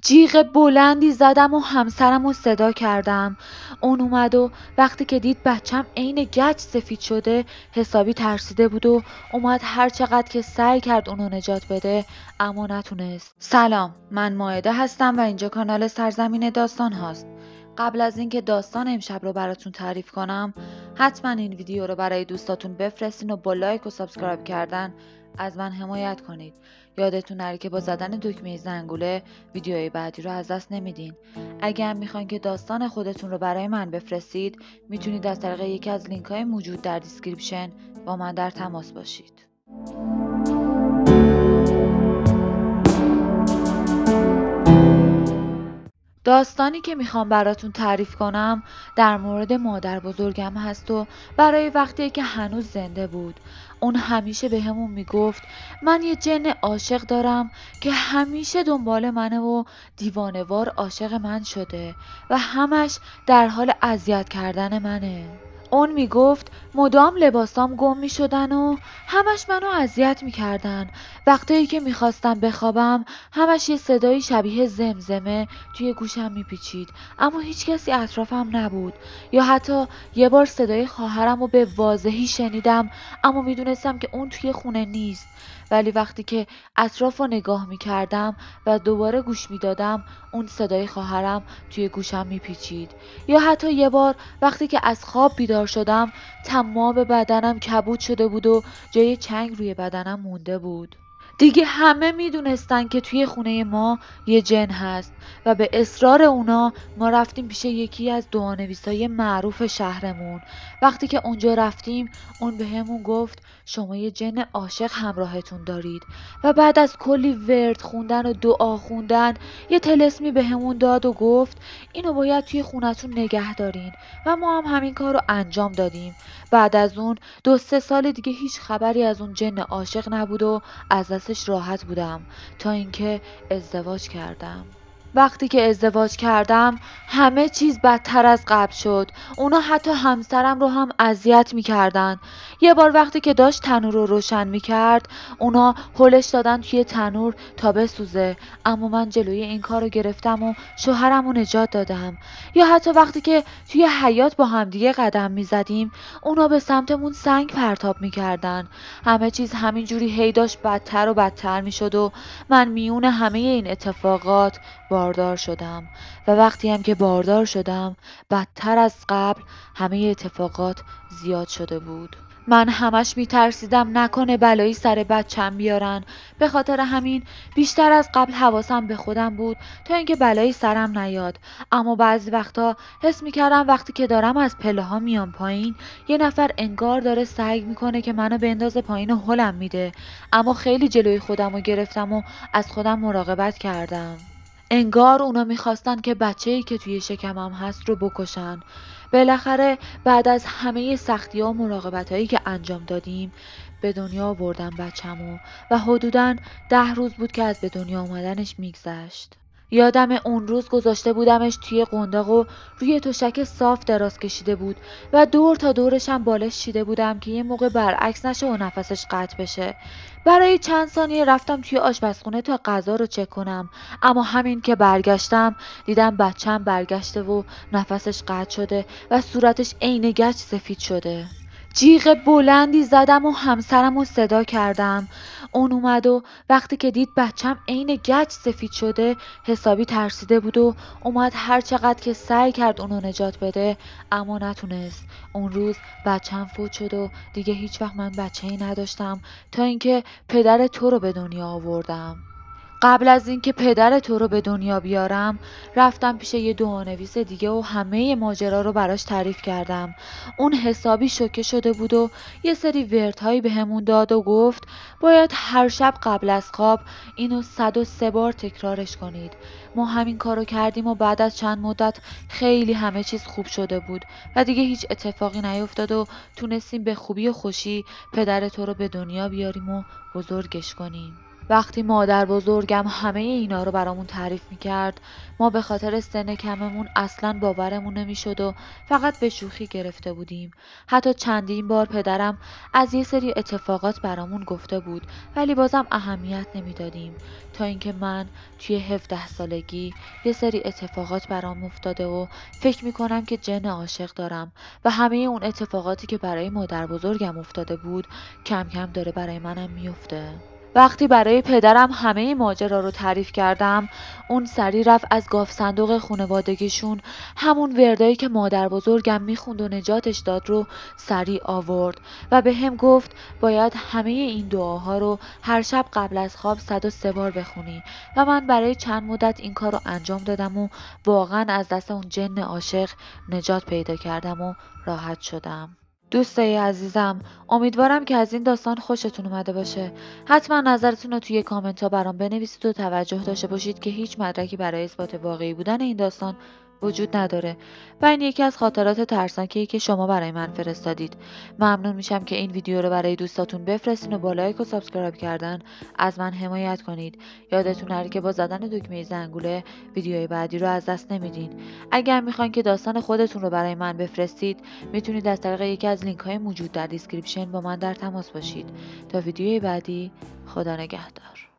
جیغ بلندی زدم و همسرم رو صدا کردم. اون اومد و وقتی که دید بچم عین گچ سفید شده حسابی ترسیده بود و اومد هر چقدر که سعی کرد اونو نجات بده اما نتونست. سلام، من مائده هستم و اینجا کانال سرزمین داستان هاست. قبل از اینکه داستان امشب رو براتون تعریف کنم حتما این ویدیو رو برای دوستاتون بفرستین و با لایک و سابسکرایب کردن از من حمایت کنید. یادتون نره که با زدن دکمه زنگوله ویدیوهای بعدی رو از دست نمیدین. اگه هم میخواین که داستان خودتون رو برای من بفرستید میتونید از طریق یکی از لینک های موجود در دیسکریپشن با من در تماس باشید. داستانی که میخوام براتون تعریف کنم در مورد مادر بزرگم هست و برای وقتی که هنوز زنده بود. اون همیشه به همون میگفت من یه جن عاشق دارم که همیشه دنبال منه و دیوانوار عاشق من شده و همش در حال اذیت کردن منه. اون میگفت مدام لباسام گم میشدن و همش منو اذیت میکردن. وقتی که میخواستم بخوابم همش یه صدایی شبیه زمزمه توی گوشم میپیچید اما هیچ کسی اطرافم نبود. یا حتی یه بار صدای خواهرم رو به واضحی شنیدم اما میدونستم که اون توی خونه نیست. ولی وقتی که اطراف رو نگاه میکردم و دوباره گوش میدادم اون صدای خواهرم توی گوشم میپیچید. یا حتی یه بار وقتی که از خواب بیدار شدم تمام بدنم کبود شده بود و جای چنگ روی بدنم مونده بود. دیگه همه میدونستن که توی خونه ما یه جن هست و به اصرار اونا ما رفتیم پیش یکی از دعانویسای معروف شهرمون. وقتی که اونجا رفتیم اون به همون گفت شما یه جن عاشق همراهتون دارید و بعد از کلی ورد خوندن و دعا خوندن یه طلسمی به همون داد و گفت اینو باید توی خونتون نگه دارین و ما هم همین کار رو انجام دادیم. بعد از اون 2-3 سال دیگه هیچ خبری از اون جن عاشق نبود و از دستش راحت بودم تا اینکه ازدواج کردم. وقتی که ازدواج کردم همه چیز بدتر از قبل شد. اونا حتی همسرم رو هم اذیت میکردن. یه بار وقتی که داشت تنور رو روشن میکرد اونا هلش دادن توی تنور تا بسوزه اما من جلوی این کار رو گرفتم و شوهرم رو نجات دادم. یا حتی وقتی که توی حیاط با همدیگه قدم میزدیم اونا به سمتمون سنگ پرتاب میکردن. همه چیز همینجوری هی داشت بدتر و بدتر میشد و من میون همه این اتفاقات باردار شدم و وقتی هم که باردار شدم بدتر از قبل همه اتفاقات زیاد شده بود. من همش میترسیدم نکنه بلایی سر بچم بیارن. به خاطر همین بیشتر از قبل حواسم به خودم بود تا اینکه بلایی سرم نیاد. اما بعضی وقتا حس میکردم وقتی که دارم از پله ها میام پایین یه نفر انگار داره سعی میکنه که منو بندازه پایین و هلم میده. اما خیلی جلوی خودم رو گرفتم و از خودم مراقبت کردم. انگار اونا میخواستن که بچه‌ای که توی شکمم هست رو بکشن. بالاخره بعد از همه سختی‌ها و مراقبت‌هایی که انجام دادیم به دنیا آوردم بچه‌مو و حدوداً 10 روز بود که از به دنیا اومدنش میگذشت. یادم اون روز گذاشته بودمش توی قنداق و روی تشک صاف دراز کشیده بود و دور تا دورشم بالش چیده بودم که یه موقع برعکس نشه و نفسش قطع بشه. برای چند ثانیه رفتم توی آشپزخونه تا غذا رو چک کنم اما همین که برگشتم دیدم بچم برگشته و نفسش قطع شده و صورتش عین گچ سفید شده. جیغ بلندی زدم و همسرم رو صدا کردم. اون اومد و وقتی که دید بچم عین گچ سفید شده حسابی ترسیده بود و اومد هر چقدر که سعی کرد اونو نجات بده اما نتونست. اون روز بچم فوت شد و دیگه هیچ وقت من بچه‌ای نداشتم تا اینکه پدر تو رو به دنیا آوردم. قبل از اینکه پدر تو رو به دنیا بیارم رفتم پیش یه دعانویس دیگه و همه ماجرا رو براش تعریف کردم. اون حسابی شوکه شده بود و یه سری وردهایی به همون داد و گفت باید هر شب قبل از خواب اینو 103 بار تکرارش کنید. ما همین کارو کردیم و بعد از چند مدت خیلی همه چیز خوب شده بود و دیگه هیچ اتفاقی نیفتاد و تونستیم به خوبی و خوشی پدر تو رو به دنیا بیاریم و بزرگش کنیم. وقتی مادر بزرگم همه اینا رو برامون تعریف میکرد، ما به خاطر سن کممون اصلاً باورمون نمیشد و فقط به شوخی گرفته بودیم. حتی چندین بار پدرم از یه سری اتفاقات برامون گفته بود، ولی بازم اهمیت نمیدادیم، تا اینکه من توی 17 سالگی یه سری اتفاقات برام افتاده و فکر میکنم که جن عاشق دارم و همه اون اتفاقاتی که برای مادر بزرگم افتاده بود کم کم داره برای منم میفته. وقتی برای پدرم همه ماجرا رو تعریف کردم، اون سری رفت از گاف صندوق خانوادگیشون همون وردایی که مادر بزرگم میخوند و نجاتش داد رو سری آورد و به هم گفت باید همه این دعاها رو هر شب قبل از خواب 103 بار بخونی و من برای چند مدت این کار رو انجام دادم و واقعا از دست اون جن عاشق نجات پیدا کردم و راحت شدم. دوستای عزیزم، امیدوارم که از این داستان خوشتون اومده باشه. حتما نظرتون رو توی کامنت ها برام بنویسید و توجه داشته باشید که هیچ مدرکی برای اثبات واقعی بودن این داستان وجود نداره و این یکی از خاطرات ترسناکیه که شما برای من فرستادید. ممنون میشم که این ویدیو رو برای دوستاتون بفرستین و با لایک و سابسکرایب کردن از من حمایت کنید. یادتون نره که با زدن دکمه زنگوله ویدیوهای بعدی رو از دست نمیدین. اگر میخواین که داستان خودتون رو برای من بفرستید، میتونید از طریق یکی از لینک های موجود در دیسکریپشن با من در تماس باشید. تا ویدیوی بعدی، خدا نگهدار.